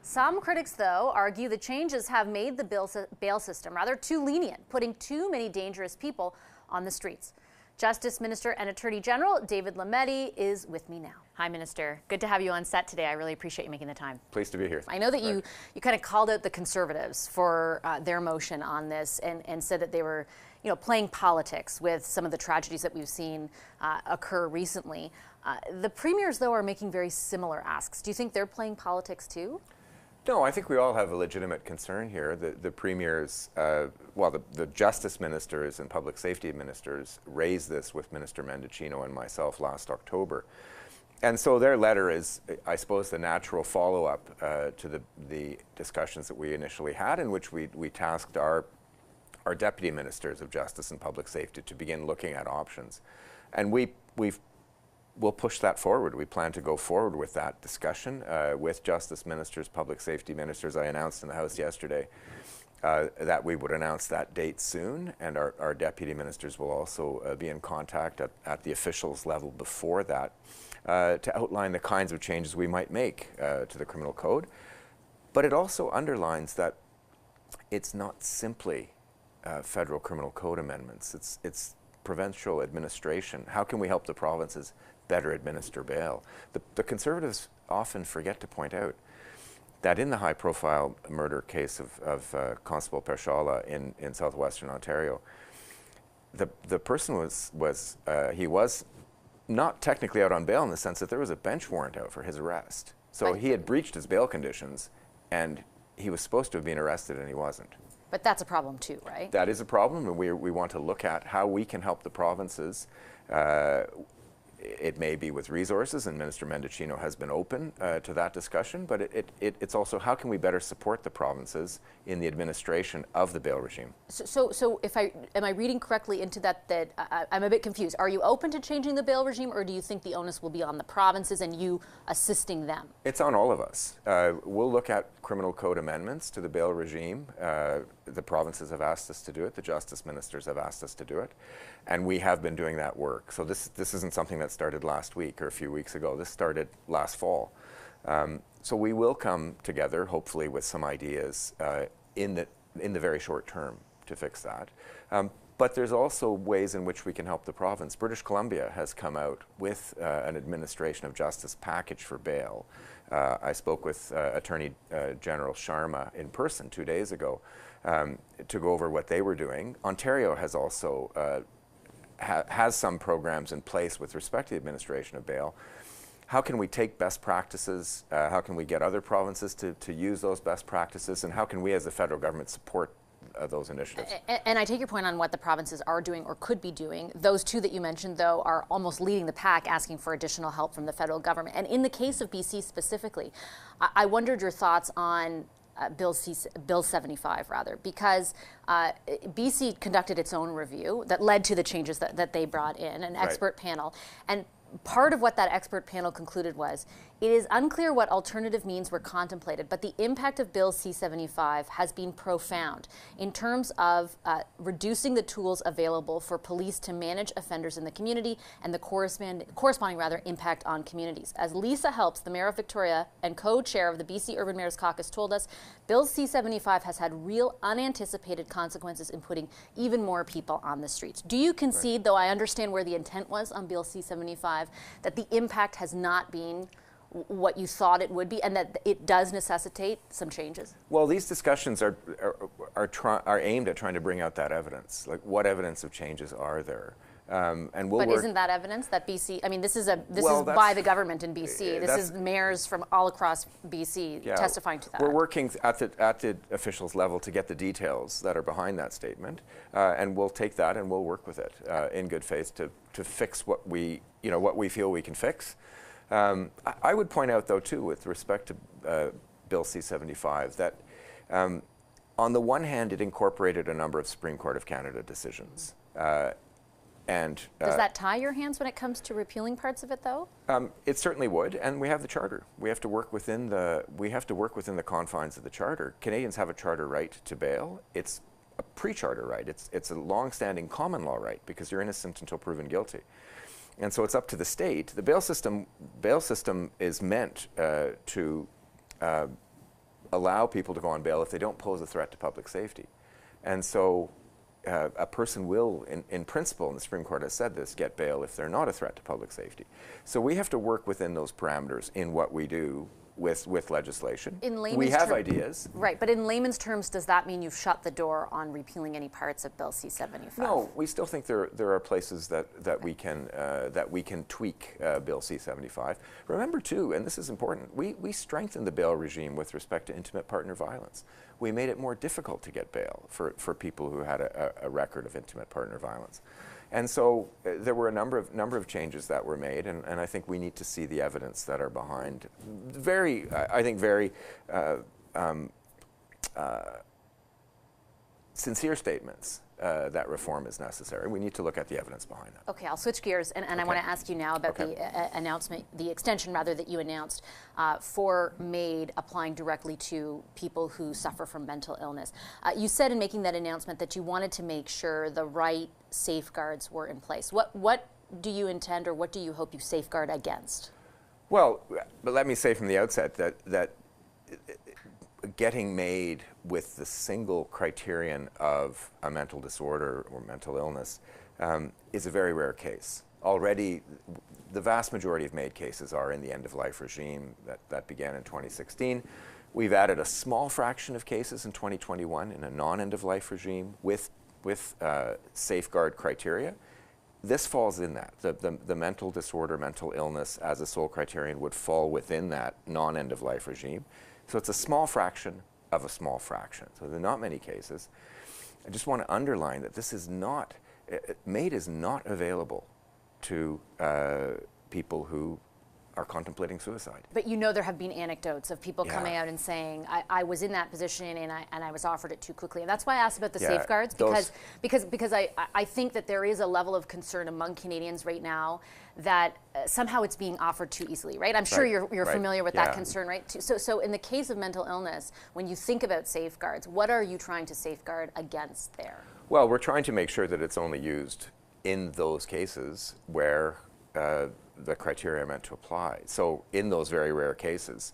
Some critics, though, argue the changes have made the bail system rather too lenient, putting too many dangerous people on the streets. Justice Minister and Attorney General David Lametti is with me now. Hi, Minister. Good to have you on set today. I really appreciate you making the time. Pleased to be here. I know that you kind of called out the Conservatives for their motion on this and said that they were, playing politics with some of the tragedies that we've seen occur recently. The premiers, though, are making very similar asks. Do you think they're playing politics too? No, I think we all have a legitimate concern here. The premiers, the justice ministers and public safety ministers raised this with Minister Mendicino and myself last October. And so their letter is, I suppose, the natural follow-up to the discussions that we initially had, in which we tasked our deputy ministers of justice and public safety to begin looking at options. And we'll push that forward. We plan to go forward with that discussion with justice ministers, public safety ministers. I announced in the House yesterday that we would announce that date soon, and our deputy ministers will also be in contact at the officials level before that to outline the kinds of changes we might make to the criminal code. But it also underlines that it's not simply federal criminal code amendments. It's provincial administration. How can we help the provinces better administer bail? The Conservatives often forget to point out that in the high-profile murder case of Constable Pershala in southwestern Ontario, the person was not technically out on bail in the sense that there was a bench warrant out for his arrest. So he had breached his bail conditions, and he was supposed to have been arrested, and he wasn't. But that's a problem too, right? That is a problem, and we want to look at how we can help the provinces. It may be with resources, and Minister Mendicino has been open to that discussion, but it's also how can we better support the provinces in the administration of the bail regime. So am I reading correctly into that I'm a bit confused. Are you open to changing the bail regime, or do you think the onus will be on the provinces and you assisting them? It's on all of us. We'll look at criminal code amendments to the bail regime. The provinces have asked us to do it. The justice ministers have asked us to do it. And we have been doing that work. So this isn't something that started last week or a few weeks ago. This started last fall. So we will come together, hopefully, with some ideas in the very short term to fix that. But there's also ways in which we can help the province. British Columbia has come out with an administration of justice package for bail. I spoke with Attorney General Sharma in person 2 days ago to go over what they were doing. Ontario has also has some programs in place with respect to the administration of bail. How can we take best practices? How can we get other provinces to use those best practices? And how can we as the federal government support those initiatives? And I take your point on what the provinces are doing or could be doing. Those two that you mentioned, though, are almost leading the pack, asking for additional help from the federal government. And in the case of BC specifically, I wondered your thoughts on Bill 75, because BC conducted its own review that led to the changes that they brought in, an expert panel. And part of what that expert panel concluded was, it is unclear what alternative means were contemplated, but the impact of Bill C-75 has been profound in terms of reducing the tools available for police to manage offenders in the community and the corresponding impact on communities. As Lisa Helps, the Mayor of Victoria and co-chair of the BC Urban Mayors Caucus, told us, Bill C-75 has had real unanticipated consequences in putting even more people on the streets. Do you concede, though I understand where the intent was on Bill C-75, that the impact has not been what you thought it would be, and that it does necessitate some changes? Well, these discussions are aimed at trying to bring out that evidence. Like, what evidence of changes are there? And we'll but isn't that evidence that BC? I mean, this is by the government in BC. This is mayors from all across BC testifying to that. We're working at the officials level to get the details that are behind that statement, and we'll take that and we'll work with it in good faith to fix what we feel we can fix. I would point out, though, too, with respect to Bill C-75, that on the one hand, it incorporated a number of Supreme Court of Canada decisions. Does that tie your hands when it comes to repealing parts of it, though? It certainly would, and we have the Charter. We have to work within the confines of the Charter. Canadians have a charter right to bail. It's a pre-charter right. It's a long-standing common law right because you're innocent until proven guilty. And so it's up to the state. The bail system is meant to allow people to go on bail if they don't pose a threat to public safety. And so a person will, in principle, and the Supreme Court has said this, get bail if they're not a threat to public safety. So we have to work within those parameters in what we do with legislation. We have ideas. Right, but in layman's terms, does that mean you've shut the door on repealing any parts of Bill C-75? No, we still think there are places that we can tweak Bill C-75. Remember too, and this is important, we strengthened the bail regime with respect to intimate partner violence. We made it more difficult to get bail for people who had a record of intimate partner violence. And so there were a number of changes that were made, and I think we need to see the evidence that are behind very sincere statements that reform is necessary. We need to look at the evidence behind that. Okay, I'll switch gears, and I want to ask you now about the announcement, the extension rather that you announced for MAID applying directly to people who suffer from mental illness. You said in making that announcement that you wanted to make sure the right safeguards were in place. What do you intend, or what do you hope you safeguard against? Well, but let me say from the outset that getting MAID with the single criterion of a mental disorder or mental illness is a very rare case. Already, the vast majority of MAID cases are in the end-of-life regime that began in 2016. We've added a small fraction of cases in 2021 in a non-end-of-life regime with safeguard criteria. This falls in that. The mental disorder, mental illness as a sole criterion would fall within that non-end-of-life regime. So it's a small fraction of a small fraction. So there are not many cases. I just want to underline that this is not, MAID is not available to people who are contemplating suicide. But you know there have been anecdotes of people coming out and saying, I was in that position and I was offered it too quickly. And that's why I asked about the safeguards, because I think that there is a level of concern among Canadians right now that somehow it's being offered too easily, right? I'm sure you're familiar with that concern, right? So in the case of mental illness, when you think about safeguards, what are you trying to safeguard against there? Well, we're trying to make sure that it's only used in those cases where the criteria are meant to apply. So in those very rare cases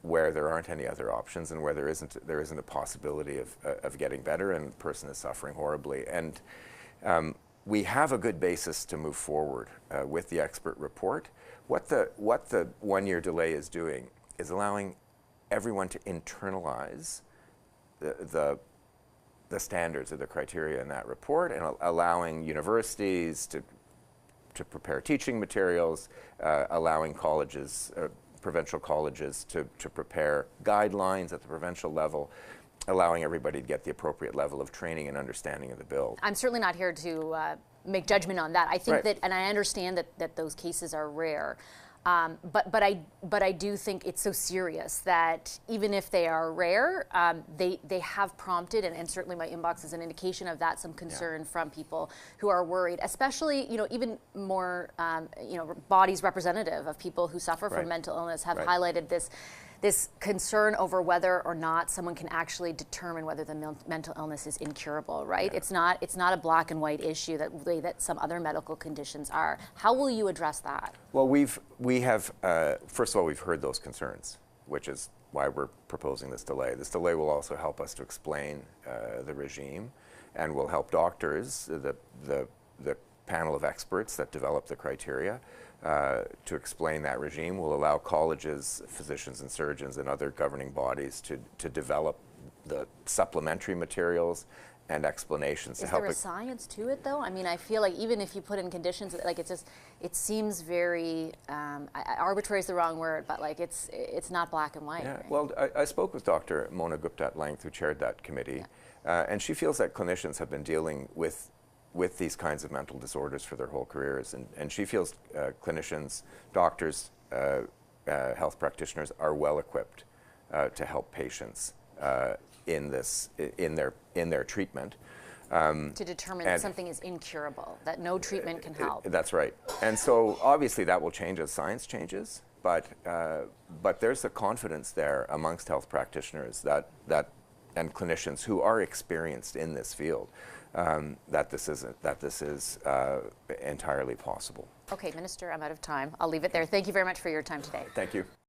where there aren't any other options and where there isn't a possibility of getting better and the person is suffering horribly. And we have a good basis to move forward with the expert report. What the 1-year delay is doing is allowing everyone to internalize the standards of the criteria in that report, and allowing universities to prepare teaching materials, allowing colleges, provincial colleges to prepare guidelines at the provincial level, allowing everybody to get the appropriate level of training and understanding of the bill. I'm certainly not here to make judgment on that. I think that, and I understand that those cases are rare, but I do think it's so serious that even if they are rare, they have prompted, and certainly my inbox is an indication of that, some concern from people who are worried, especially, even more, bodies representative of people who suffer from mental illness have highlighted this concern over whether or not someone can actually determine whether the mental illness is incurable, right? Yeah. It's not a black and white issue that some other medical conditions are. How will you address that? Well, we have first of all, we've heard those concerns, which is why we're proposing this delay. This delay will also help us to explain the regime, and will help doctors, the panel of experts that develop the criteria, to explain that regime. Will allow colleges, physicians and surgeons and other governing bodies to develop the supplementary materials and explanations to help. Is there a science to it, though? I mean, I feel like even if you put in conditions, like it seems very, arbitrary is the wrong word, but like it's not black and white. Yeah. Right? Well, I spoke with Dr. Mona Gupta at length, who chaired that committee, and she feels that clinicians have been dealing with these kinds of mental disorders for their whole careers, and she feels clinicians, doctors, health practitioners are well equipped to help patients in their treatment. To determine that something is incurable, that no treatment can help. That's right. And so obviously that will change as science changes, but there's a confidence there amongst health practitioners and clinicians who are experienced in this field, that this is entirely possible. Okay, Minister, I'm out of time. I'll leave it there. Thank you very much for your time today. Thank you.